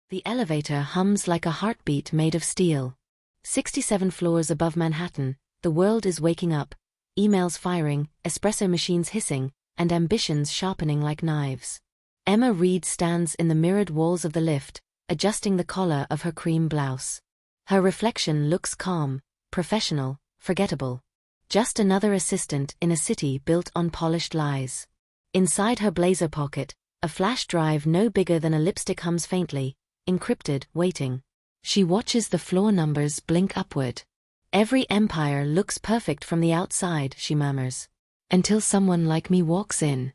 The elevator hums like a heartbeat made of steel. 67 floors above Manhattan, the world is waking up, emails firing, espresso machines hissing, and ambitions sharpening like knives. Emma Reed stands in the mirrored walls of the lift, adjusting the collar of her cream blouse. Her reflection looks calm, professional, forgettable. Just another assistant in a city built on polished lies. Inside her blazer pocket, a flash drive no bigger than a lipstick hums faintly, encrypted, waiting. She watches the floor numbers blink upward. Every empire looks perfect from the outside, she murmurs. Until someone like me walks in.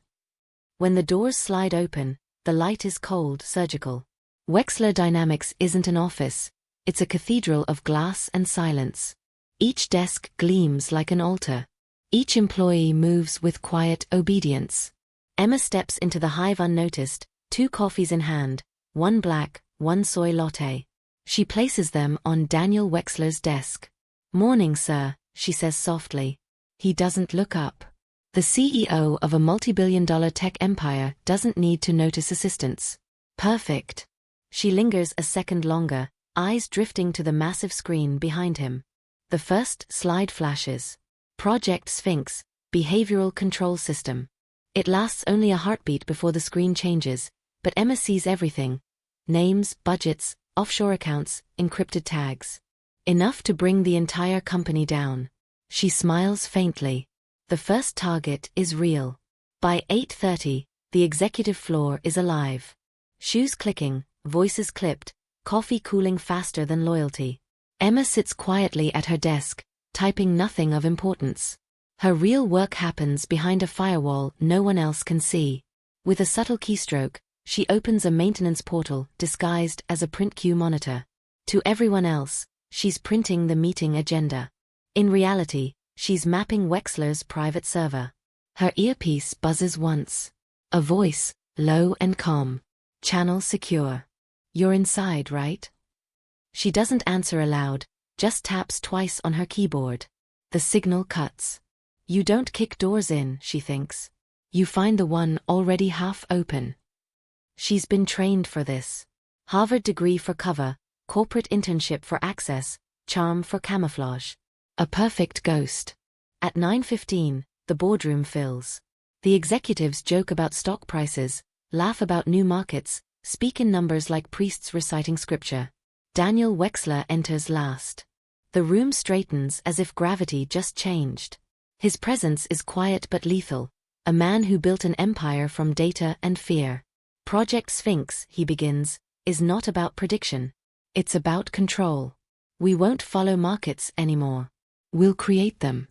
When the doors slide open, the light is cold, surgical. Wexler Dynamics isn't an office, it's a cathedral of glass and silence. Each desk gleams like an altar. Each employee moves with quiet obedience. Emma steps into the hive unnoticed, 2 coffees in hand, 1 black, 1 soy latte. She places them on Daniel Wexler's desk. "Morning, sir," she says softly. He doesn't look up. The CEO of a multi-billion-dollar tech empire doesn't need to notice assistants. Perfect. She lingers a second longer, eyes drifting to the massive screen behind him. The first slide flashes. Project Sphinx, Behavioral Control System. It lasts only a heartbeat before the screen changes, but Emma sees everything. Names, budgets, offshore accounts, encrypted tags. Enough to bring the entire company down. She smiles faintly. The first target is real. By 8:30, the executive floor is alive. Shoes clicking, voices clipped, coffee cooling faster than loyalty. Emma sits quietly at her desk, typing nothing of importance. Her real work happens behind a firewall no one else can see. With a subtle keystroke, she opens a maintenance portal disguised as a print queue monitor. To everyone else, she's printing the meeting agenda. In reality, she's mapping Wexler's private server. Her earpiece buzzes once. A voice, low and calm. "Channel secure. You're inside, right?" She doesn't answer aloud, just taps twice on her keyboard. The signal cuts. "You don't kick doors in," she thinks. "You find the one already half open." She's been trained for this. Harvard degree for cover, corporate internship for access, charm for camouflage. A perfect ghost. At 9:15, the boardroom fills. The executives joke about stock prices, laugh about new markets, speak in numbers like priests reciting scripture. Daniel Wexler enters last. The room straightens as if gravity just changed. His presence is quiet but lethal, a man who built an empire from data and fear. Project Sphinx, he begins, is not about prediction. It's about control. We won't follow markets anymore. We'll create them.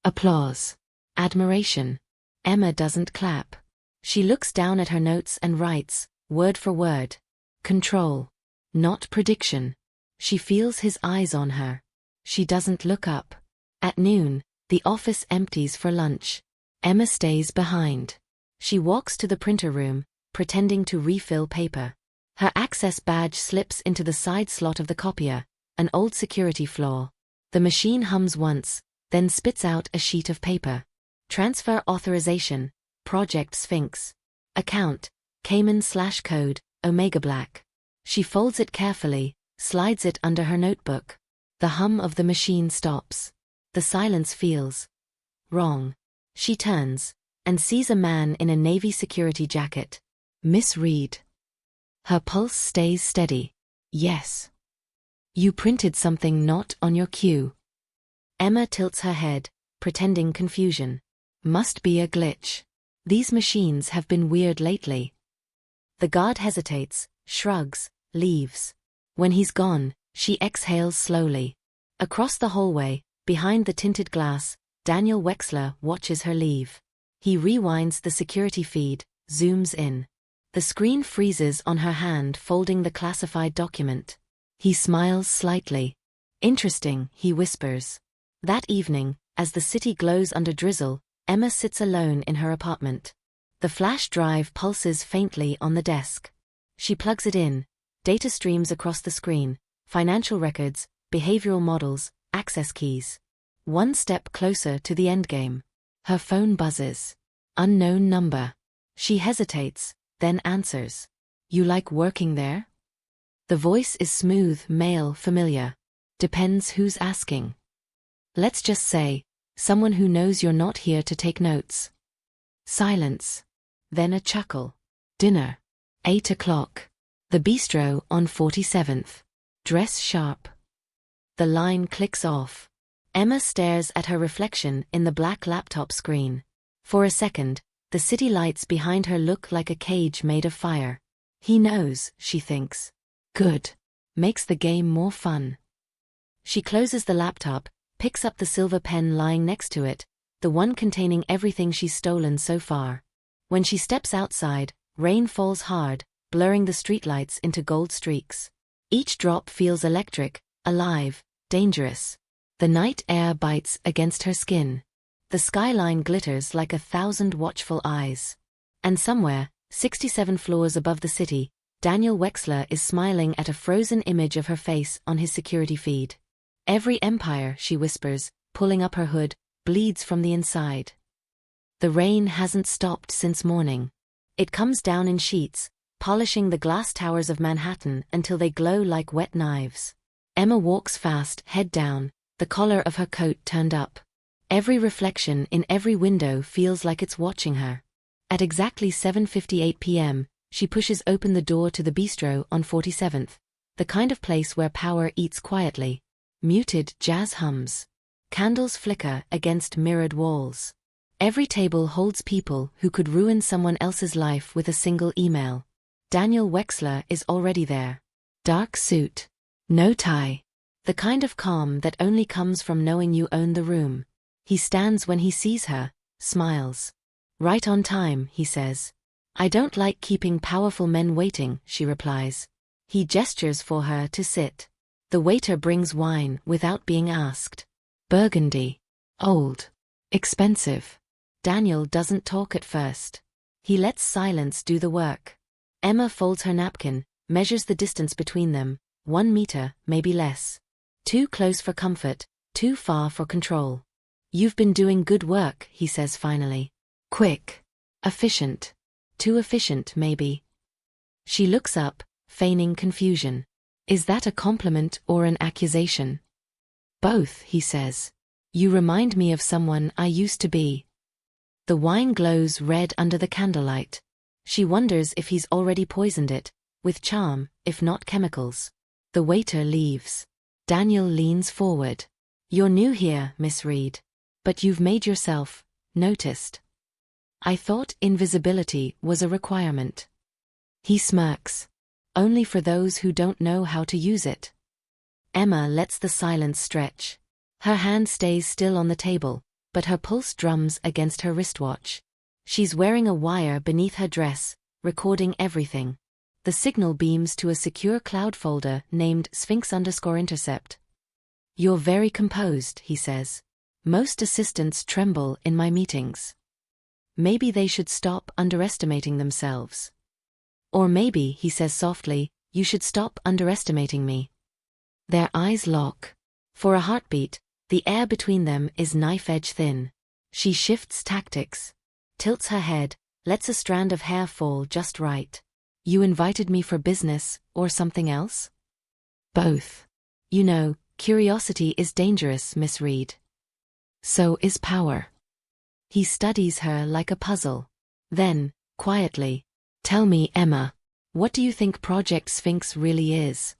Applause. Admiration. Emma doesn't clap. She looks down at her notes and writes, word for word. Control. Not prediction. She feels his eyes on her. She doesn't look up. At noon, the office empties for lunch. Emma stays behind. She walks to the printer room, pretending to refill paper. Her access badge slips into the side slot of the copier, an old security flaw. The machine hums once, then spits out a sheet of paper. Transfer authorization, Project Sphinx. Account, Cayman/code, Omega Black. She folds it carefully, slides it under her notebook. The hum of the machine stops. The silence feels wrong. She turns, and sees a man in a Navy security jacket. "Miss Reed." Her pulse stays steady. "Yes." "You printed something not on your queue." Emma tilts her head, pretending confusion. "Must be a glitch. These machines have been weird lately." The guard hesitates, shrugs, leaves. When he's gone, she exhales slowly. Across the hallway, behind the tinted glass, Daniel Wexler watches her leave. He rewinds the security feed, zooms in. The screen freezes on her hand folding the classified document. He smiles slightly. "Interesting," he whispers. That evening, as the city glows under drizzle, Emma sits alone in her apartment. The flash drive pulses faintly on the desk. She plugs it in. Data streams across the screen, financial records, behavioral models, access keys. One step closer to the endgame. Her phone buzzes. Unknown number. She hesitates, then answers. "You like working there?" The voice is smooth, male, familiar. Depends who's asking. Let's just say, someone who knows you're not here to take notes. Silence. Then a chuckle. Dinner. 8 o'clock. The bistro on 47th. Dress sharp. The line clicks off. Emma stares at her reflection in the black laptop screen. For a second, the city lights behind her look like a cage made of fire. He knows, she thinks. Good. Makes the game more fun. She closes the laptop, picks up the silver pen lying next to it, the one containing everything she's stolen so far. When she steps outside, rain falls hard, blurring the streetlights into gold streaks. Each drop feels electric, alive, dangerous. The night air bites against her skin. The skyline glitters like 1,000 watchful eyes. And somewhere, 67 floors above the city, Daniel Wexler is smiling at a frozen image of her face on his security feed. Every empire, she whispers, pulling up her hood, bleeds from the inside. The rain hasn't stopped since morning. It comes down in sheets, polishing the glass towers of Manhattan until they glow like wet knives. Emma walks fast, head down, the collar of her coat turned up. Every reflection in every window feels like it's watching her. At exactly 7:58 p.m., she pushes open the door to the bistro on 47th, the kind of place where power eats quietly. Muted jazz hums. Candles flicker against mirrored walls. Every table holds people who could ruin someone else's life with a single email. Daniel Wexler is already there. Dark suit. No tie. The kind of calm that only comes from knowing you own the room. He stands when he sees her, smiles. Right on time, he says. I don't like keeping powerful men waiting, she replies. He gestures for her to sit. The waiter brings wine without being asked. Burgundy. Old. Expensive. Daniel doesn't talk at first. He lets silence do the work. Emma folds her napkin, measures the distance between them, 1 meter, maybe less. Too close for comfort, too far for control. You've been doing good work, he says finally. Quick. Efficient. Too efficient, maybe. She looks up, feigning confusion. Is that a compliment or an accusation? Both, he says. You remind me of someone I used to be. The wine glows red under the candlelight. She wonders if he's already poisoned it, with charm, if not chemicals. The waiter leaves. Daniel leans forward. You're new here, Miss Reed. But you've made yourself noticed. I thought invisibility was a requirement. He smirks. Only for those who don't know how to use it. Emma lets the silence stretch. Her hand stays still on the table, but her pulse drums against her wristwatch. She's wearing a wire beneath her dress, recording everything. The signal beams to a secure cloud folder named Sphinx_intercept. You're very composed, he says. Most assistants tremble in my meetings. Maybe they should stop underestimating themselves. Or maybe, he says softly, you should stop underestimating me. Their eyes lock. For a heartbeat, the air between them is knife-edge thin. She shifts tactics. Tilts her head, lets a strand of hair fall just right. You invited me for business, or something else? Both. You know, curiosity is dangerous, Miss Reed. So is power. He studies her like a puzzle. Then, quietly, tell me, Emma, what do you think Project Sphinx really is?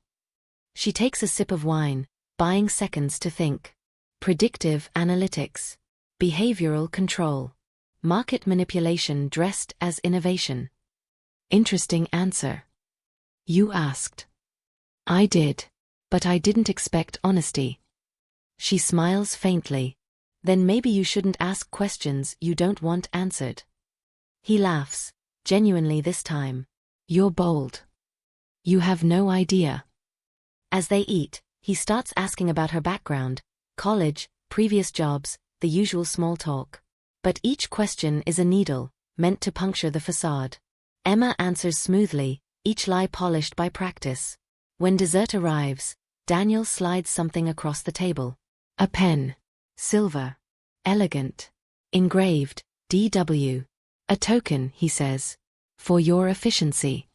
She takes a sip of wine, buying seconds to think. Predictive analytics. Behavioral control. Market manipulation dressed as innovation. Interesting answer. You asked. I did. But I didn't expect honesty. She smiles faintly. Then maybe you shouldn't ask questions you don't want answered. He laughs, genuinely this time. You're bold. You have no idea. As they eat, he starts asking about her background, college, previous jobs, the usual small talk. But each question is a needle, meant to puncture the facade. Emma answers smoothly, each lie polished by practice. When dessert arrives, Daniel slides something across the table. A pen. Silver. Elegant. Engraved, DW. A token, he says. For your efficiency.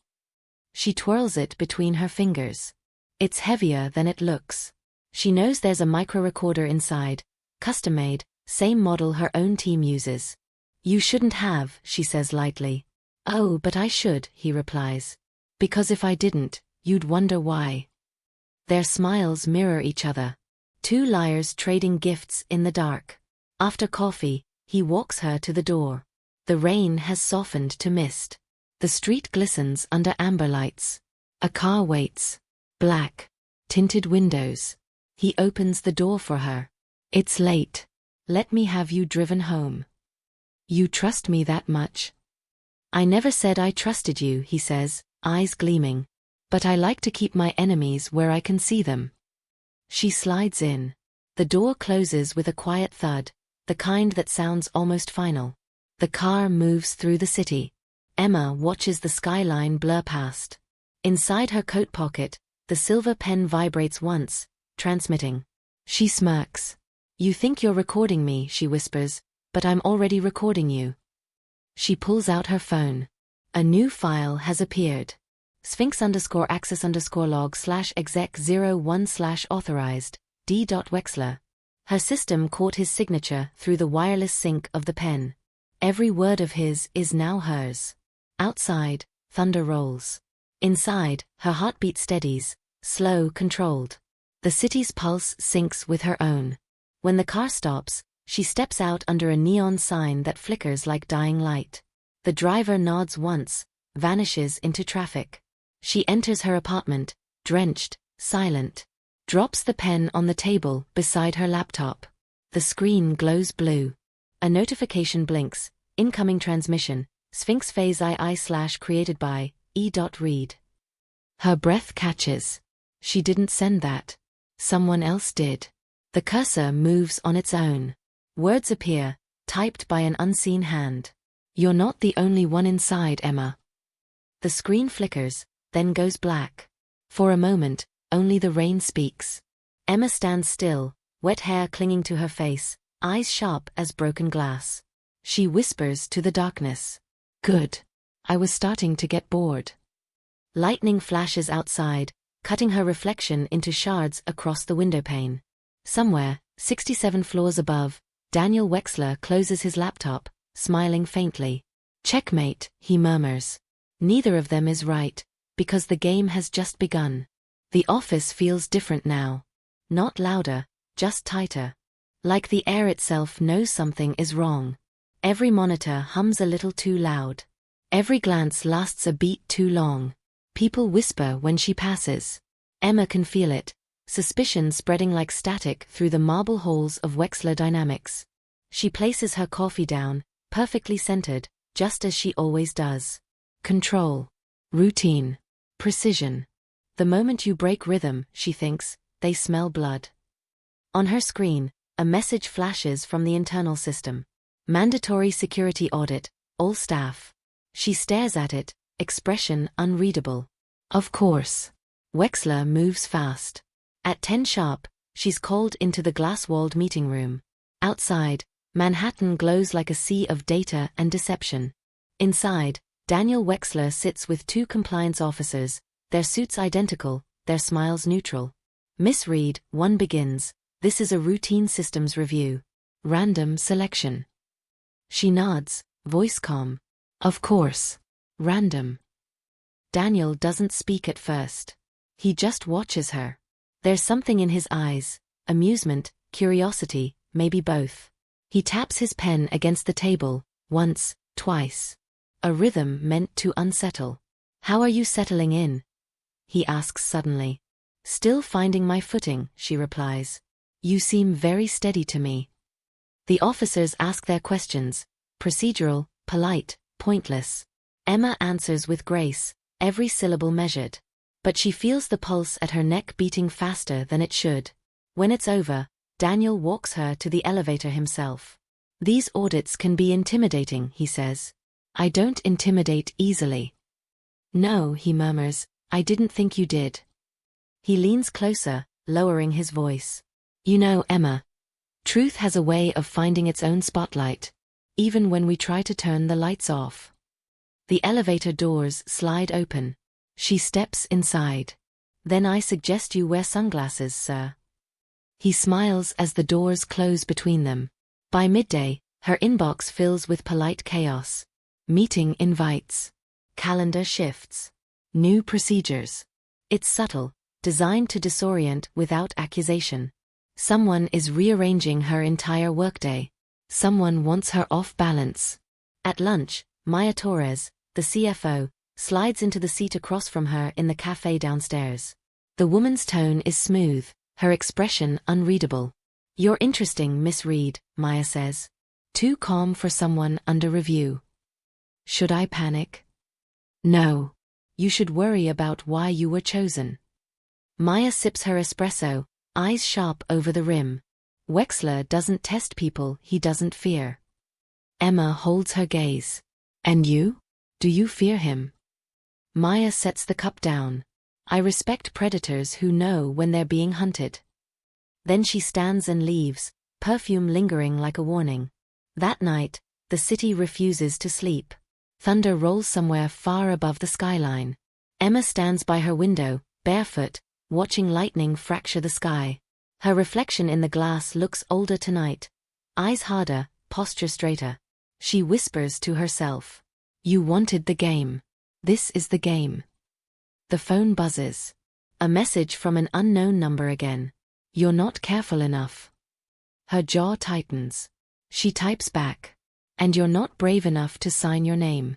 She twirls it between her fingers. It's heavier than it looks. She knows there's a micro-recorder inside, custom-made, same model her own team uses. You shouldn't have, she says lightly. Oh, but I should, he replies. Because if I didn't, you'd wonder why. Their smiles mirror each other. Two liars trading gifts in the dark. After coffee, he walks her to the door. The rain has softened to mist. The street glistens under amber lights. A car waits. Black. Tinted windows. He opens the door for her. It's late. Let me have you driven home. You trust me that much? I never said I trusted you, he says, eyes gleaming. But I like to keep my enemies where I can see them. She slides in. The door closes with a quiet thud, the kind that sounds almost final. The car moves through the city. Emma watches the skyline blur past. Inside her coat pocket, the silver pen vibrates once, transmitting. She smirks. You think you're recording me, she whispers, but I'm already recording you. She pulls out her phone. A new file has appeared. Sphinx_access_log/exec01/authorized, D.Wexler. Her system caught his signature through the wireless sync of the pen. Every word of his is now hers. Outside, thunder rolls. Inside, her heartbeat steadies, slow, controlled. The city's pulse syncs with her own. When the car stops, she steps out under a neon sign that flickers like dying light. The driver nods once, vanishes into traffic. She enters her apartment, drenched, silent. Drops the pen on the table beside her laptop. The screen glows blue. A notification blinks, incoming transmission, Sphinx phase II/created by, E.Read. Her breath catches. She didn't send that. Someone else did. The cursor moves on its own. Words appear, typed by an unseen hand. You're not the only one inside, Emma. The screen flickers, then goes black. For a moment, only the rain speaks. Emma stands still, wet hair clinging to her face, eyes sharp as broken glass. She whispers to the darkness. Good. I was starting to get bored. Lightning flashes outside, cutting her reflection into shards across the windowpane. Somewhere, 67 floors above, Daniel Wexler closes his laptop, smiling faintly. Checkmate, he murmurs. Neither of them is right, because the game has just begun. The office feels different now. Not louder, just tighter. Like the air itself knows something is wrong. Every monitor hums a little too loud. Every glance lasts a beat too long. People whisper when she passes. Emma can feel it, suspicion spreading like static through the marble halls of Wexler Dynamics. She places her coffee down, perfectly centered, just as she always does. Control. Routine. Precision. The moment you break rhythm, she thinks, they smell blood. On her screen, a message flashes from the internal system. Mandatory security audit, all staff. She stares at it, expression unreadable. Of course. Wexler moves fast. At 10 sharp, she's called into the glass-walled meeting room. Outside, Manhattan glows like a sea of data and deception. Inside, Daniel Wexler sits with two compliance officers, their suits identical, their smiles neutral. Miss Reed, one begins, this is a routine systems review. Random selection. She nods, voice calm. Of course. Random. Daniel doesn't speak at first. He just watches her. There's something in his eyes, amusement, curiosity, maybe both. He taps his pen against the table, once, twice. A rhythm meant to unsettle. How are you settling in? He asks suddenly. Still finding my footing, she replies. You seem very steady to me. The officers ask their questions, procedural, polite, pointless. Emma answers with grace, every syllable measured. But she feels the pulse at her neck beating faster than it should. When it's over, Daniel walks her to the elevator himself. These audits can be intimidating, he says. I don't intimidate easily. No, he murmurs, I didn't think you did. He leans closer, lowering his voice. You know, Emma, truth has a way of finding its own spotlight, even when we try to turn the lights off. The elevator doors slide open. She steps inside. Then I suggest you wear sunglasses, sir. He smiles as the doors close between them. By midday, her inbox fills with polite chaos. Meeting invites. Calendar shifts. New procedures. It's subtle, designed to disorient without accusation. Someone is rearranging her entire workday. Someone wants her off balance. At lunch, Maya Torres, the CFO, slides into the seat across from her in the cafe downstairs. The woman's tone is smooth, her expression unreadable. "You're interesting, Miss Reed," Maya says. "Too calm for someone under review." Should I panic? No. You should worry about why you were chosen. Maya sips her espresso, eyes sharp over the rim. Wexler doesn't test people he doesn't fear. Emma holds her gaze. And you? Do you fear him? Maya sets the cup down. I respect predators who know when they're being hunted. Then she stands and leaves, perfume lingering like a warning. That night, the city refuses to sleep. Thunder rolls somewhere far above the skyline. Emma stands by her window, barefoot, watching lightning fracture the sky. Her reflection in the glass looks older tonight. Eyes harder, posture straighter. She whispers to herself. You wanted the game. This is the game. The phone buzzes. A message from an unknown number again. You're not careful enough. Her jaw tightens. She types back. And you're not brave enough to sign your name.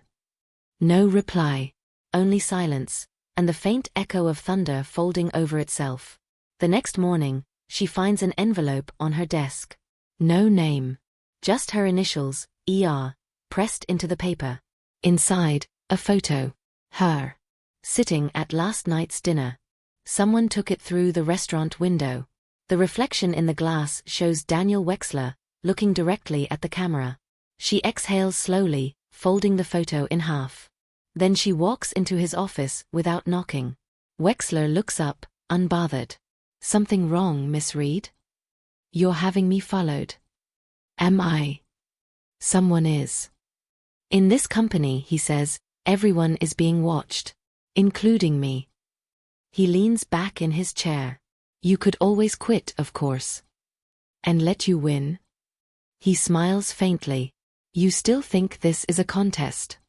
No reply. Only silence, and the faint echo of thunder folding over itself. The next morning, she finds an envelope on her desk. No name. Just her initials, ER, pressed into the paper. Inside, a photo. Her. Sitting at last night's dinner. Someone took it through the restaurant window. The reflection in the glass shows Daniel Wexler, looking directly at the camera. She exhales slowly, folding the photo in half. Then she walks into his office without knocking. Wexler looks up, unbothered. Something wrong, Miss Reed? You're having me followed. Am I? Someone is. In this company, he says, everyone is being watched. Including me. He leans back in his chair. You could always quit, of course. And let you win? He smiles faintly. You still think this is a contest?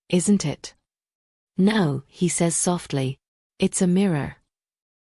Isn't it? No, he says softly. It's a mirror.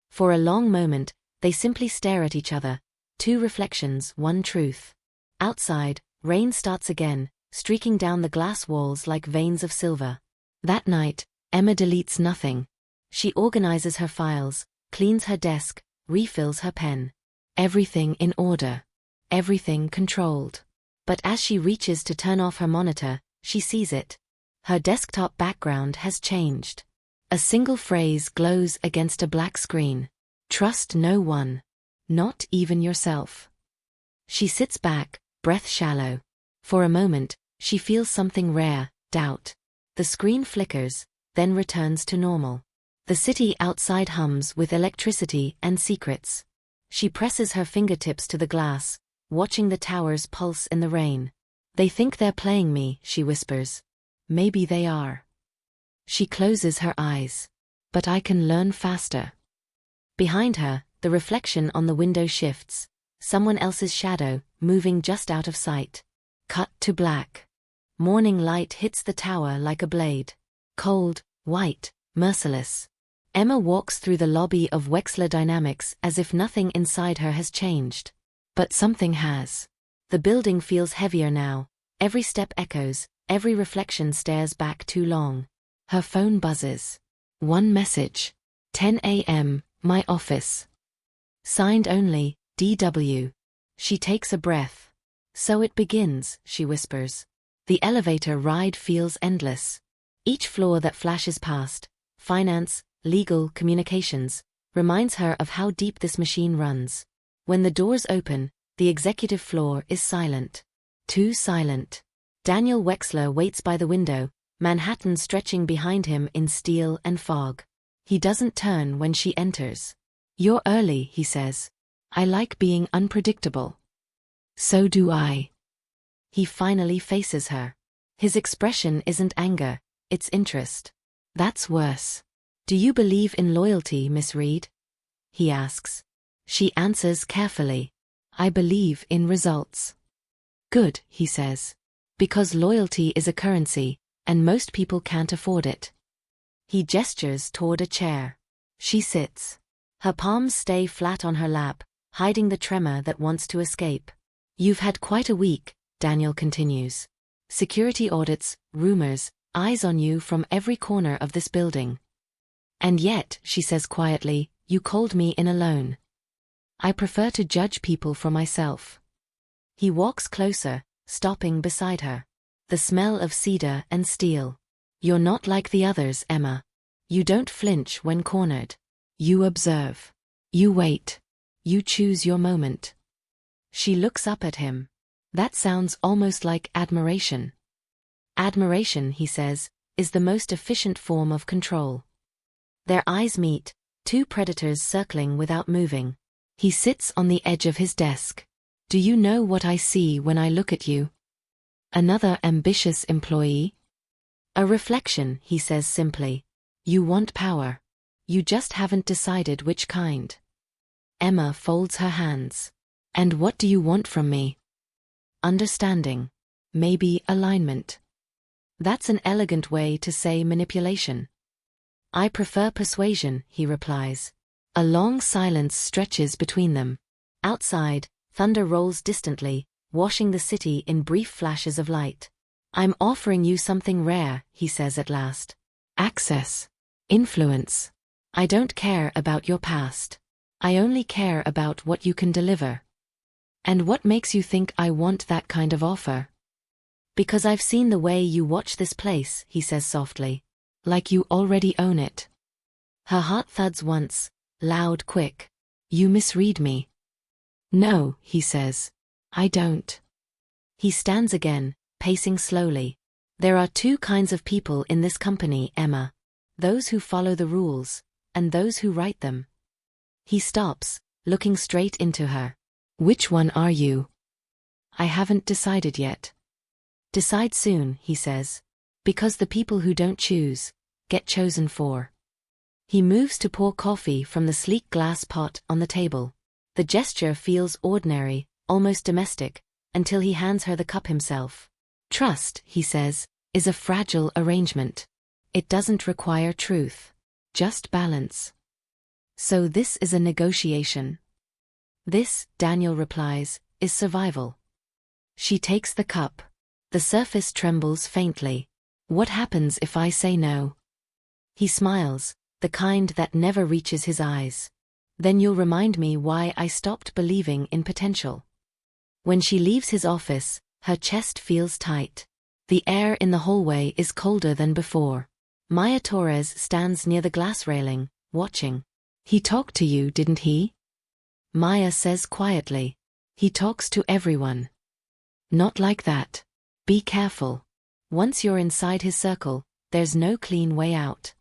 For a long moment, they simply stare at each other. Two reflections, one truth. Outside, rain starts again, streaking down the glass walls like veins of silver. That night, Emma deletes nothing. She organizes her files, cleans her desk, refills her pen. Everything in order. Everything controlled. But as she reaches to turn off her monitor, she sees it. Her desktop background has changed. A single phrase glows against a black screen. Trust no one. Not even yourself. She sits back, breath shallow. For a moment, she feels something rare, doubt. The screen flickers, then returns to normal. The city outside hums with electricity and secrets. She presses her fingertips to the glass, watching the towers pulse in the rain. They think they're playing me, she whispers. Maybe they are. She closes her eyes. But I can learn faster. Behind her, the reflection on the window shifts. Someone else's shadow, moving just out of sight. Cut to black. Morning light hits the tower like a blade. Cold, white, merciless. Emma walks through the lobby of Wexler Dynamics as if nothing inside her has changed. But something has. The building feels heavier now. Every step echoes, every reflection stares back too long. Her phone buzzes. One message. 10 a.m., my office. Signed only, DW. She takes a breath. So it begins, she whispers. The elevator ride feels endless. Each floor that flashes past, finance, legal, communications, reminds her of how deep this machine runs. When the doors open, the executive floor is silent. Too silent. Daniel Wexler waits by the window, Manhattan stretching behind him in steel and fog. He doesn't turn when she enters. You're early, he says. I like being unpredictable. So do I. He finally faces her. His expression isn't anger, it's interest. That's worse. Do you believe in loyalty, Miss Reed? He asks. She answers carefully. I believe in results. Good, he says. Because loyalty is a currency, and most people can't afford it. He gestures toward a chair. She sits. Her palms stay flat on her lap, hiding the tremor that wants to escape. You've had quite a week, Daniel continues. Security audits, rumors, eyes on you from every corner of this building. And yet, she says quietly, you called me in alone. I prefer to judge people for myself. He walks closer, stopping beside her. The smell of cedar and steel. You're not like the others, Emma. You don't flinch when cornered. You observe. You wait. You choose your moment. She looks up at him. That sounds almost like admiration. Admiration, he says, is the most efficient form of control. Their eyes meet, two predators circling without moving. He sits on the edge of his desk. Do you know what I see when I look at you? Another ambitious employee? A reflection, he says simply. You want power. You just haven't decided which kind. Emma folds her hands. And what do you want from me? Understanding. Maybe alignment. That's an elegant way to say manipulation. I prefer persuasion, he replies. A long silence stretches between them. Outside, thunder rolls distantly, washing the city in brief flashes of light. I'm offering you something rare, he says at last. Access. Influence. I don't care about your past. I only care about what you can deliver. And what makes you think I want that kind of offer? Because I've seen the way you watch this place, he says softly. Like you already own it. Her heart thuds once, loud, quick. You misread me. No, he says. I don't. He stands again, pacing slowly. There are two kinds of people in this company, Emma. Those who follow the rules, and those who write them. He stops, looking straight into her. Which one are you? I haven't decided yet. Decide soon, he says. Because the people who don't choose, get chosen for. He moves to pour coffee from the sleek glass pot on the table. The gesture feels ordinary, almost domestic, until he hands her the cup himself. Trust, he says, is a fragile arrangement. It doesn't require truth. Just balance. So this is a negotiation. This, Daniel replies, is survival. She takes the cup. The surface trembles faintly. What happens if I say no? He smiles, the kind that never reaches his eyes. Then you'll remind me why I stopped believing in potential. When she leaves his office, her chest feels tight. The air in the hallway is colder than before. Maya Torres stands near the glass railing, watching. He talked to you, didn't he? Maya says quietly. He talks to everyone. Not like that. Be careful. Once you're inside his circle, there's no clean way out.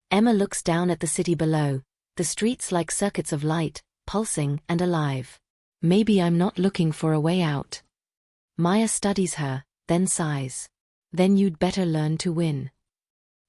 Emma looks down at the city below, the streets like circuits of light, pulsing and alive. Maybe I'm not looking for a way out. Maya studies her, then sighs. Then you'd better learn to win.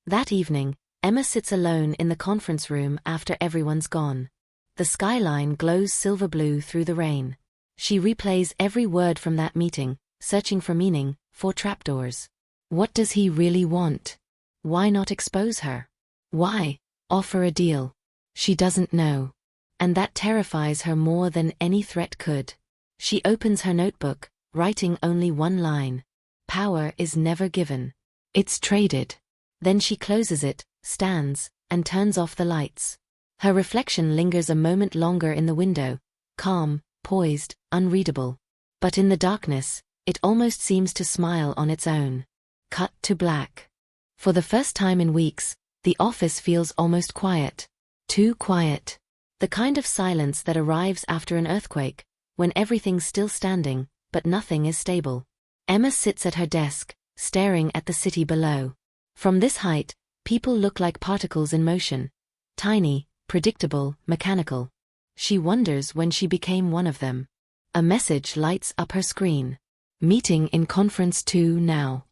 That evening, Emma sits alone in the conference room after everyone's gone. The skyline glows silver blue through the rain. She replays every word from that meeting, searching for meaning, for trapdoors. What does he really want? Why not expose her? Why offer a deal? She doesn't know. And that terrifies her more than any threat could. She opens her notebook, writing only one line. Power is never given. It's traded. Then she closes it, stands, and turns off the lights. Her reflection lingers a moment longer in the window, calm, poised, unreadable. But in the darkness, it almost seems to smile on its own. Cut to black. For the first time in weeks, the office feels almost quiet. Too quiet. The kind of silence that arrives after an earthquake, when everything's still standing, but nothing is stable. Emma sits at her desk, staring at the city below. From this height, people look like particles in motion. Tiny, predictable, mechanical. She wonders when she became one of them. A message lights up her screen. Meeting in conference 2 now.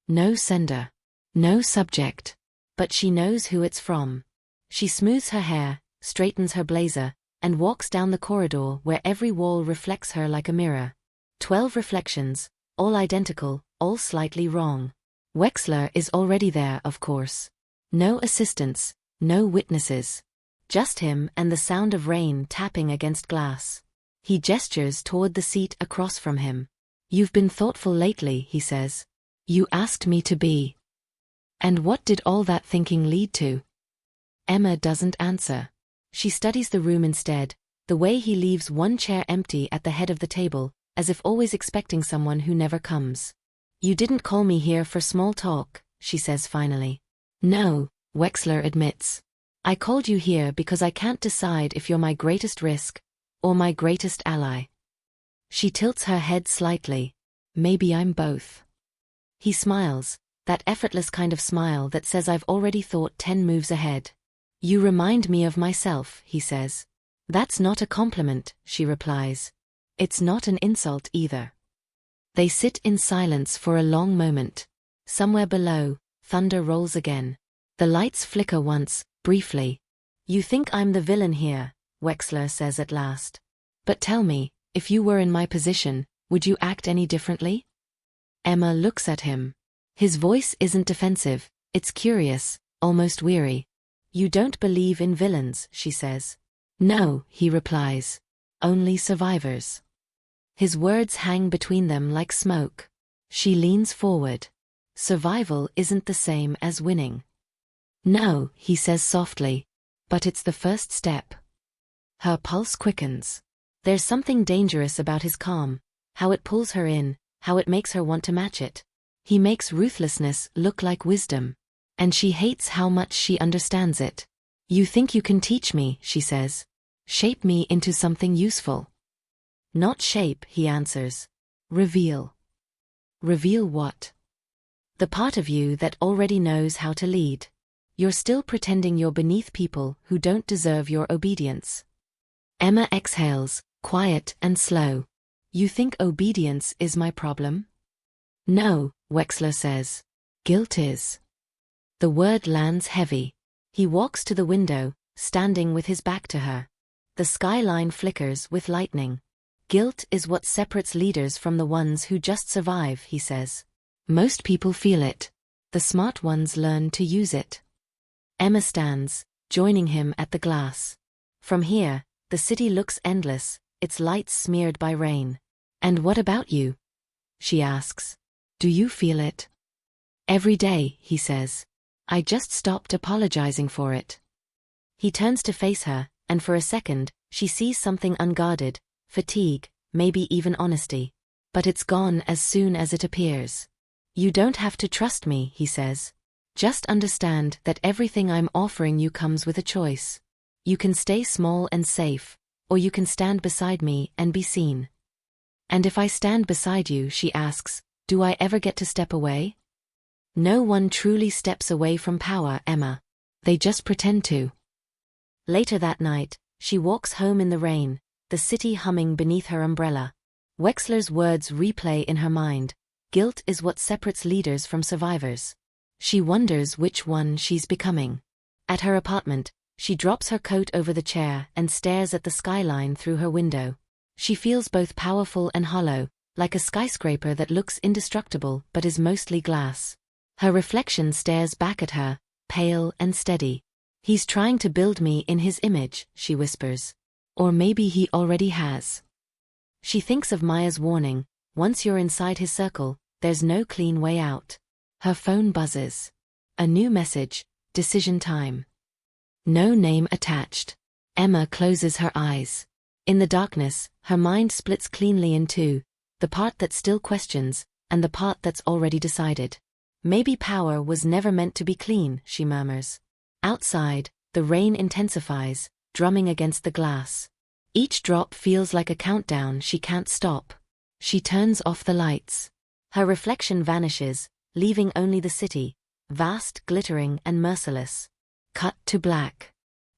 No sender. No subject. but she knows who it's from. She smooths her hair, straightens her blazer, and walks down the corridor where every wall reflects her like a mirror. 12 reflections, all identical, all slightly wrong. Wexler is already there, of course. No assistants, no witnesses. Just him and the sound of rain tapping against glass. He gestures toward the seat across from him. "You've been thoughtful lately," he says. "You asked me to be." "And what did all that thinking lead to?" Emma doesn't answer. She studies the room instead, the way he leaves one chair empty at the head of the table, as if always expecting someone who never comes. "You didn't call me here for small talk," she says finally. "No," Wexler admits. "I called you here because I can't decide if you're my greatest risk, or my greatest ally." She tilts her head slightly. "Maybe I'm both." He smiles, that effortless kind of smile that says I've already thought 10 moves ahead. "You remind me of myself," he says. "That's not a compliment," she replies. "It's not an insult either." They sit in silence for a long moment. Somewhere below, thunder rolls again. The lights flicker once, briefly. "You think I'm the villain here," Wexler says at last. "But tell me, if you were in my position, would you act any differently?" Emma looks at him. His voice isn't defensive, it's curious, almost weary. "You don't believe in villains," she says. "No," he replies. "Only survivors." His words hang between them like smoke. She leans forward. "Survival isn't the same as winning." "No," he says softly. "But it's the first step." Her pulse quickens. There's something dangerous about his calm, how it pulls her in, how it makes her want to match it. He makes ruthlessness look like wisdom. And she hates how much she understands it. "You think you can teach me," she says. "Shape me into something useful." "Not shape," he answers. "Reveal." "Reveal what?" "The part of you that already knows how to lead. You're still pretending you're beneath people who don't deserve your obedience." Emma exhales, quiet and slow. "You think obedience is my problem?" "No," Wexler says. "Guilt is." The word lands heavy. He walks to the window, standing with his back to her. The skyline flickers with lightning. "Guilt is what separates leaders from the ones who just survive," he says. "Most people feel it. The smart ones learn to use it." Emma stands, joining him at the glass. From here, the city looks endless, its lights smeared by rain. "And what about you?" she asks. "Do you feel it?" "Every day," he says. "I just stopped apologizing for it." He turns to face her, and for a second, she sees something unguarded, fatigue, maybe even honesty. But it's gone as soon as it appears. "You don't have to trust me," he says. "Just understand that everything I'm offering you comes with a choice. You can stay small and safe, or you can stand beside me and be seen." "And if I stand beside you," she asks, "do I ever get to step away?" "No one truly steps away from power, Emma. They just pretend to." Later that night, she walks home in the rain, the city humming beneath her umbrella. Wexler's words replay in her mind. Guilt is what separates leaders from survivors. She wonders which one she's becoming. At her apartment, she drops her coat over the chair and stares at the skyline through her window. She feels both powerful and hollow, like a skyscraper that looks indestructible but is mostly glass. Her reflection stares back at her, pale and steady. "He's trying to build me in his image," she whispers. "Or maybe he already has." She thinks of Maya's warning, once you're inside his circle, there's no clean way out. Her phone buzzes. A new message, decision time. No name attached. Emma closes her eyes. In the darkness, her mind splits cleanly in two, the part that still questions, and the part that's already decided. "Maybe power was never meant to be clean," she murmurs. Outside, the rain intensifies, drumming against the glass. Each drop feels like a countdown she can't stop. She turns off the lights. Her reflection vanishes, leaving only the city, vast, glittering, and merciless. Cut to black.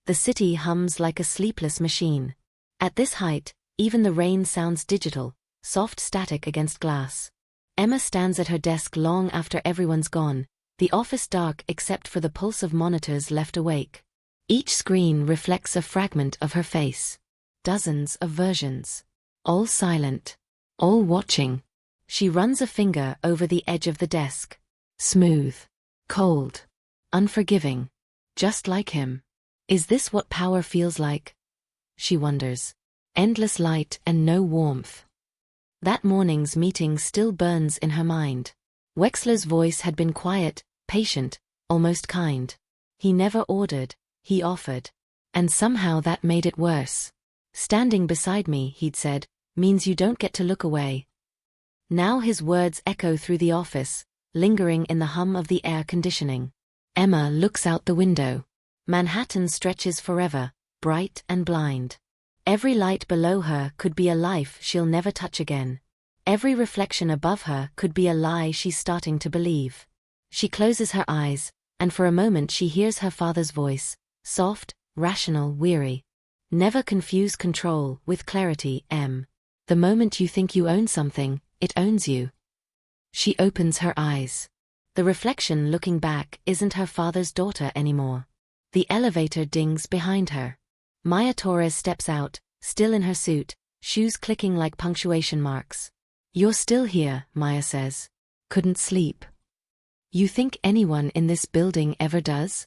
The city hums like a sleepless machine. At this height, even the rain sounds digital, soft static against glass. Emma stands at her desk long after everyone's gone, The office dark except for the pulse of monitors left awake. Each screen reflects a fragment of her face. Dozens of versions. All silent. All watching. She runs a finger over the edge of the desk. Smooth. Cold. Unforgiving. Just like him. Is this what power feels like? She wonders. Endless light and no warmth. That morning's meeting still burns in her mind. Wexler's voice had been quiet, patient, almost kind. He never ordered, he offered. And somehow that made it worse. Standing beside me, he'd said, means you don't get to look away. Now his words echo through the office, lingering in the hum of the air conditioning. Emma looks out the window. Manhattan stretches forever, bright and blind. Every light below her could be a life she'll never touch again. Every reflection above her could be a lie she's starting to believe. She closes her eyes, and for a moment she hears her father's voice, soft, rational, weary. Never confuse control with clarity, Em. The moment you think you own something, it owns you. She opens her eyes. The reflection looking back isn't her father's daughter anymore. The elevator dings behind her. Maya Torres steps out, still in her suit, shoes clicking like punctuation marks. You're still here, Maya says. Couldn't sleep. You think anyone in this building ever does?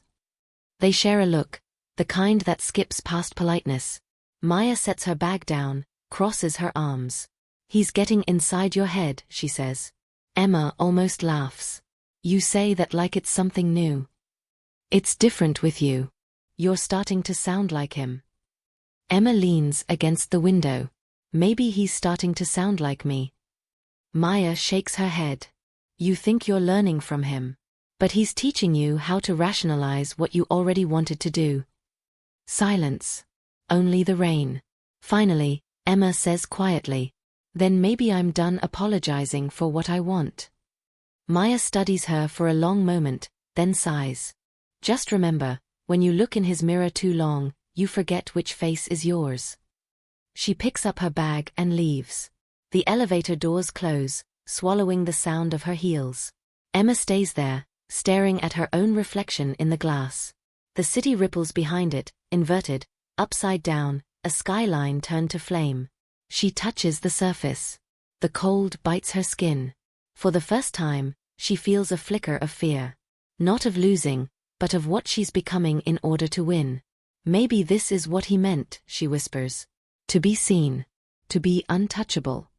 They share a look, the kind that skips past politeness. Maya sets her bag down, crosses her arms. He's getting inside your head, she says. Emma almost laughs. You say that like it's something new. It's different with you. You're starting to sound like him. Emma leans against the window. Maybe he's starting to sound like me. Maya shakes her head. You think you're learning from him. But he's teaching you how to rationalize what you already wanted to do. Silence. Only the rain. Finally, Emma says quietly, then maybe I'm done apologizing for what I want. Maya studies her for a long moment, then sighs. Just remember, when you look in his mirror too long, you forget which face is yours. She picks up her bag and leaves. The elevator doors close, swallowing the sound of her heels. Emma stays there, staring at her own reflection in the glass. The city ripples behind it, inverted, upside down, a skyline turned to flame. She touches the surface. The cold bites her skin. For the first time, she feels a flicker of fear. Not of losing, but of what she's becoming in order to win. Maybe this is what he meant, she whispers. To be seen. To be untouchable.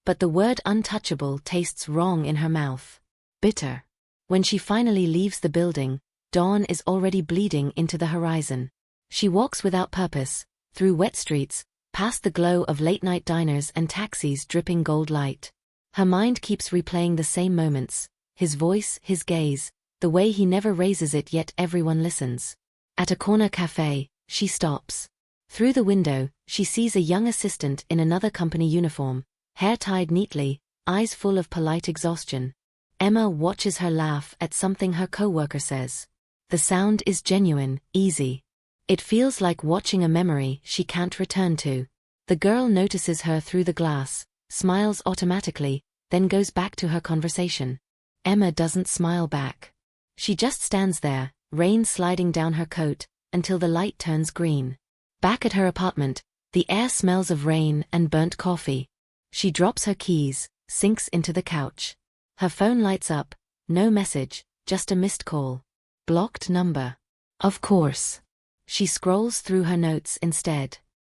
But the word untouchable tastes wrong in her mouth. Bitter. When she finally leaves the building, dawn is already bleeding into the horizon. She walks without purpose, through wet streets, past the glow of late-night diners and taxis dripping gold light. Her mind keeps replaying the same moments, his voice, his gaze, the way he never raises it yet everyone listens. At a corner cafe, she stops. Through the window, she sees a young assistant in another company uniform, hair tied neatly, eyes full of polite exhaustion. Emma watches her laugh at something her coworker says. The sound is genuine, easy. It feels like watching a memory she can't return to. The girl notices her through the glass, smiles automatically, then goes back to her conversation. Emma doesn't smile back. She just stands there, rain sliding down her coat, until the light turns green. Back at her apartment, the air smells of rain and burnt coffee. She drops her keys, sinks into the couch. Her phone lights up, no message, just a missed call. Blocked number. Of course. She scrolls through her notes instead.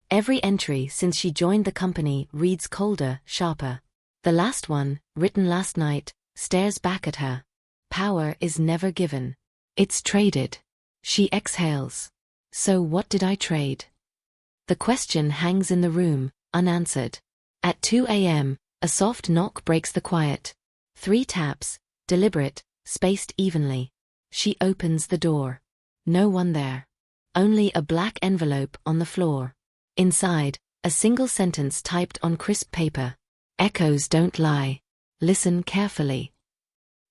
Every entry since she joined the company reads colder, sharper. The last one, written last night, stares back at her. Power is never given. It's traded. She exhales. So what did I trade? The question hangs in the room, unanswered. At 2 a.m., a soft knock breaks the quiet. 3 taps, deliberate, spaced evenly. She opens the door. No one there. Only a black envelope on the floor. Inside, a single sentence typed on crisp paper. Echoes don't lie. Listen carefully.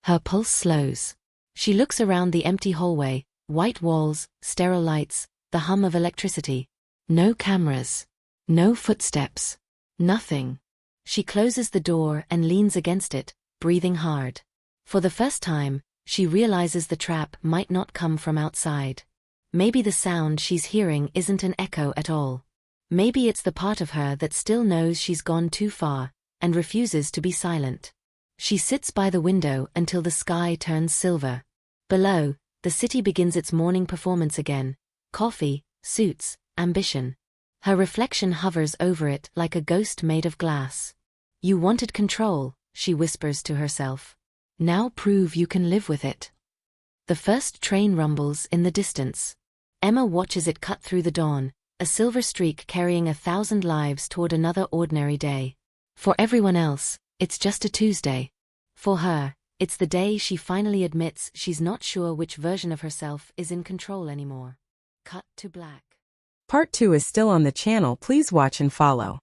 Her pulse slows. She looks around the empty hallway, white walls, sterile lights, the hum of electricity. No cameras. No footsteps. Nothing. She closes the door and leans against it, breathing hard. For the first time, She realizes the trap might not come from outside. Maybe the sound she's hearing isn't an echo at all. Maybe it's the part of her that still knows she's gone too far, and refuses to be silent. She sits by the window until the sky turns silver. Below, the city begins its morning performance again. Coffee, suits, ambition. Her reflection hovers over it like a ghost made of glass. You wanted control, she whispers to herself. Now prove you can live with it. The first train rumbles in the distance. Emma watches it cut through the dawn, a silver streak carrying 1,000 lives toward another ordinary day. For everyone else, it's just a Tuesday. For her, it's the day she finally admits she's not sure which version of herself is in control anymore. Cut to black. Part 2 is still on the channel. Please watch and follow.